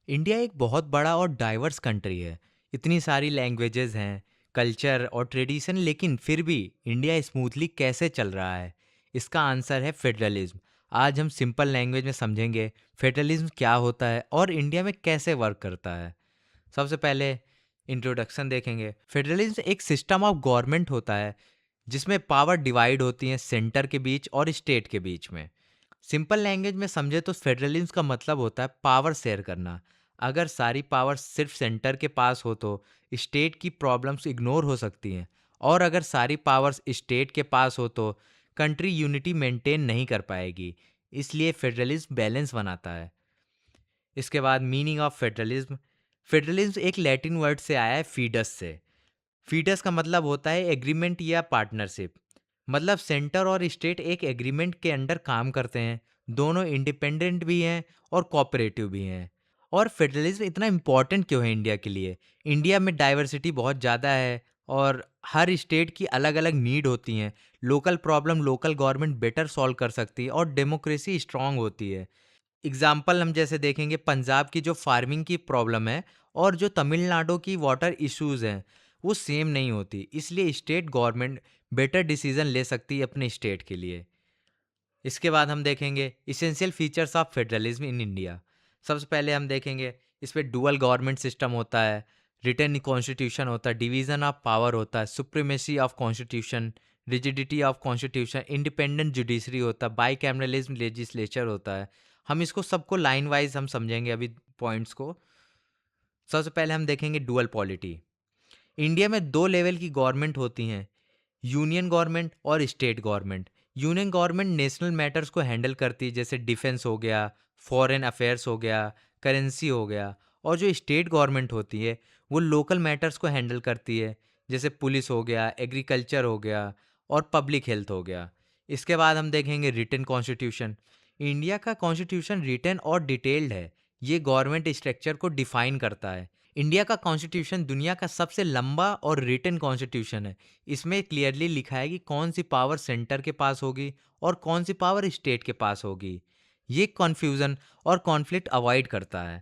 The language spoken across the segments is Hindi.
इंडिया एक बहुत बड़ा और डाइवर्स कंट्री है। इतनी सारी लैंग्वेजेस हैं, कल्चर और ट्रेडिशन, लेकिन फिर भी इंडिया स्मूथली कैसे चल रहा है? इसका आंसर है फेडरलिज्म। आज हम सिंपल लैंग्वेज में समझेंगे फेडरलिज्म क्या होता है और इंडिया में कैसे वर्क करता है। सबसे पहले इंट्रोडक्शन देखेंगे। फेडरलिज्म एक सिस्टम ऑफ गवर्नमेंट होता है जिसमें पावर डिवाइड होती है सेंटर के बीच और स्टेट के बीच में। सिंपल लैंग्वेज में समझे तो फेडरलिज्म का मतलब होता है पावर शेयर करना। अगर सारी पावर सिर्फ सेंटर के पास हो तो स्टेट की प्रॉब्लम्स इग्नोर हो सकती हैं, और अगर सारी पावर्स स्टेट के पास हो तो कंट्री यूनिटी मेंटेन नहीं कर पाएगी। इसलिए फेडरलिज्म बैलेंस बनाता है। इसके बाद मीनिंग ऑफ फेडरलिज्म। फेडरलिज्म एक लैटिन वर्ड से आया है, फीडस से। फीडस का मतलब होता है एग्रीमेंट या पार्टनरशिप। मतलब सेंटर और स्टेट एक एग्रीमेंट के अंडर काम करते हैं। दोनों इंडिपेंडेंट भी हैं और कोऑपरेटिव भी हैं। और फेडरलिज्म इतना इम्पोर्टेंट क्यों है इंडिया के लिए? इंडिया में डाइवर्सिटी बहुत ज़्यादा है और हर स्टेट की अलग अलग नीड होती हैं। Local problem local government better solve कर सकती है और डेमोक्रेसी स्ट्रांग होती है। एग्जाम्पल हम जैसे देखेंगे, पंजाब की जो फार्मिंग की प्रॉब्लम है और जो तमिलनाडु की वाटर इश्यूज हैं, वो सेम नहीं होती। इसलिए स्टेट गवर्नमेंट बेटर डिसीजन ले सकती है अपने स्टेट के लिए। इसके बाद हम देखेंगे essential features of federalism in India. सबसे पहले हम देखेंगे इस पे डुअल गवर्नमेंट सिस्टम होता है, रिटन कॉन्स्टिट्यूशन होता है, डिवीजन ऑफ पावर होता है, supremacy of constitution, rigidity of constitution, independent judiciary होता है, बाई कैमरलिज्म लेजिस्लेचर होता है। हम इसको सबको लाइन वाइज हम समझेंगे अभी पॉइंट्स को। सबसे पहले हम देखेंगे डुअल पॉलिटी। इंडिया में दो लेवल की गवर्नमेंट होती हैं, यूनियन गवर्नमेंट और state government. Union government national matters को हैंडल करती है, जैसे डिफेंस हो गया, फॉरेन अफेयर्स हो गया, करेंसी हो गया। और जो स्टेट गवर्नमेंट होती है वो लोकल मैटर्स को हैंडल करती है, जैसे पुलिस हो गया, एग्रीकल्चर हो गया और पब्लिक हेल्थ हो गया। इसके बाद हम देखेंगे रिटन कॉन्स्टिट्यूशन। इंडिया का कॉन्स्टिट्यूशन रिटन और डिटेल्ड है। ये गवर्नमेंट स्ट्रक्चर को डिफाइन करता है। इंडिया का कॉन्स्टिट्यूशन दुनिया का सबसे लंबा और रिटन कॉन्स्टिट्यूशन है। इसमें क्लियरली लिखा है कि कौन सी पावर सेंटर के पास होगी और कौन सी पावर स्टेट के पास होगी। ये कन्फ्यूजन और कॉन्फ्लिक्ट अवॉइड करता है।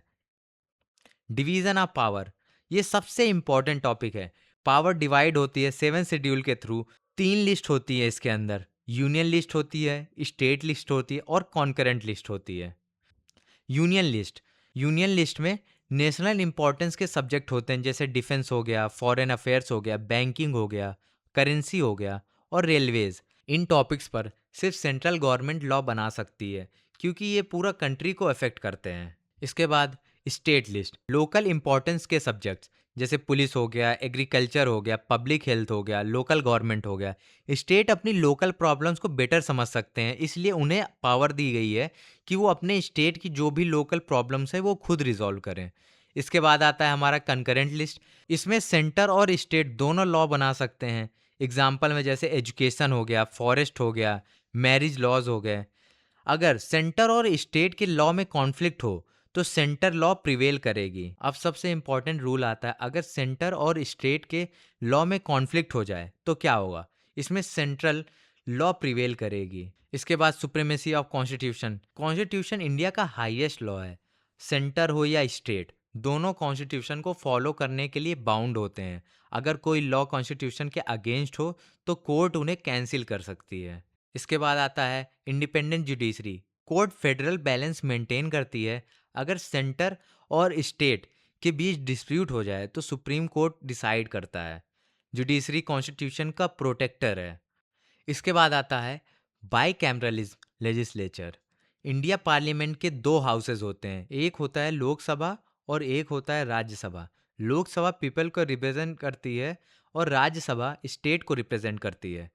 डिवीजन ऑफ पावर, ये सबसे इंपॉर्टेंट टॉपिक है। पावर डिवाइड होती है सेवन शेड्यूल के थ्रू। तीन लिस्ट होती है इसके अंदर, यूनियन लिस्ट होती है, स्टेट लिस्ट होती है और कॉन्करेंट लिस्ट होती है। यूनियन लिस्ट, यूनियन लिस्ट में नेशनल इंपॉर्टेंस के सब्जेक्ट होते हैं, जैसे डिफेंस हो गया, फॉरेन अफेयर्स हो गया, बैंकिंग हो गया, करेंसी हो गया और रेलवेज। इन टॉपिक्स पर सिर्फ सेंट्रल गवर्नमेंट लॉ बना सकती है, क्योंकि ये पूरा कंट्री को अफेक्ट करते हैं। इसके बाद स्टेट लिस्ट, लोकल इंपॉर्टेंस के सब्जेक्ट्स, जैसे पुलिस हो गया, एग्रीकल्चर हो गया, पब्लिक हेल्थ हो गया, लोकल गवर्नमेंट हो गया। स्टेट अपनी लोकल प्रॉब्लम्स को बेटर समझ सकते हैं, इसलिए उन्हें पावर दी गई है कि वो अपने स्टेट की जो भी लोकल प्रॉब्लम्स है वो खुद रिजॉल्व करें। इसके बाद आता है हमारा कंकरेंट लिस्ट। इसमें सेंटर और स्टेट दोनों लॉ बना सकते हैं। एग्जाम्पल में जैसे एजुकेशन हो गया, फॉरेस्ट हो गया, मैरिज लॉज हो गए। अगर सेंटर और स्टेट के लॉ में कॉन्फ्लिक्ट हो तो सेंटर लॉ प्रिवेल करेगी। अब सबसे इंपॉर्टेंट रूल आता है, अगर सेंटर और स्टेट के लॉ में कॉन्फ्लिक्ट हो जाए तो क्या होगा? इसमें सेंट्रल लॉ प्रिवेल करेगी। इसके बाद supremacy of constitution. Constitution India का हाईएस्ट लॉ है। सेंटर हो या स्टेट, दोनों कॉन्स्टिट्यूशन को फॉलो करने के लिए बाउंड होते हैं। अगर कोई लॉ कॉन्स्टिट्यूशन के अगेंस्ट हो तो कोर्ट उन्हें कैंसिल कर सकती है। इसके बाद आता है independent judiciary. Court federal balance maintain करती है। अगर सेंटर और स्टेट के बीच डिस्प्यूट हो जाए तो सुप्रीम कोर्ट डिसाइड करता है। जुडिशरी कॉन्स्टिट्यूशन का प्रोटेक्टर है। इसके बाद आता है by cameralism legislature. India parliament के दो हाउसेज होते हैं, एक होता है लोकसभा और एक होता है राज्यसभा। लोकसभा पीपल को रिप्रेजेंट करती है और राज्यसभा स्टेट को रिप्रेजेंट करती है।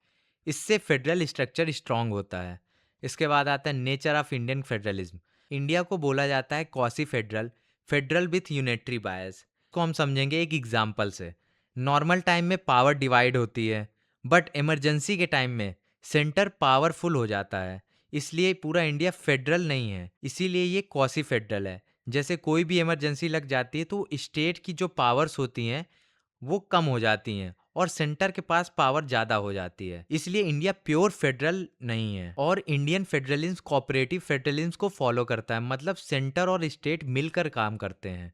इससे फेडरल स्ट्रक्चर स्ट्रांग होता है। इसके बाद आता है nature of Indian federalism. India को बोला जाता है quasi federal, federal with unitary बायस। को हम समझेंगे एक एग्जाम्पल से। नॉर्मल टाइम में पावर डिवाइड होती है, बट इमरजेंसी के टाइम में सेंटर पावरफुल हो जाता है। इसलिए पूरा इंडिया फेडरल नहीं है, इसीलिए ये क्वासी फेडरल है। जैसे कोई भी इमरजेंसी लग जाती है तो स्टेट की जो पावर्स होती हैं वो कम हो जाती हैं और सेंटर के पास पावर ज़्यादा हो जाती है। इसलिए इंडिया प्योर फेडरल नहीं है और इंडियन फेडरलिज्म कोऑपरेटिव फेडरलिज्म को फॉलो करता है, मतलब सेंटर और स्टेट मिलकर काम करते हैं।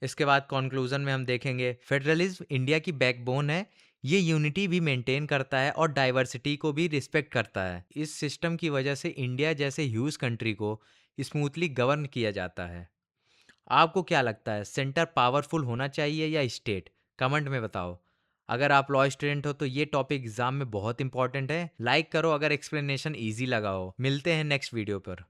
इसके बाद कंक्लूजन में हम देखेंगे फेडरलिज्म इंडिया की बैकबोन है। ये यूनिटी भी मेंटेन करता है और डाइवर्सिटी को भी रिस्पेक्ट करता है। इस सिस्टम की वजह से इंडिया जैसे ह्यूज कंट्री को स्मूथली गवर्न किया जाता है। आपको क्या लगता है, सेंटर पावरफुल होना चाहिए या स्टेट? कमेंट में बताओ। अगर आप लॉ स्टूडेंट हो तो ये टॉपिक एग्जाम में बहुत इंपॉर्टेंट है। लाइक करो अगर एक्सप्लेनेशन ईजी लगा हो। मिलते हैं नेक्स्ट वीडियो पर।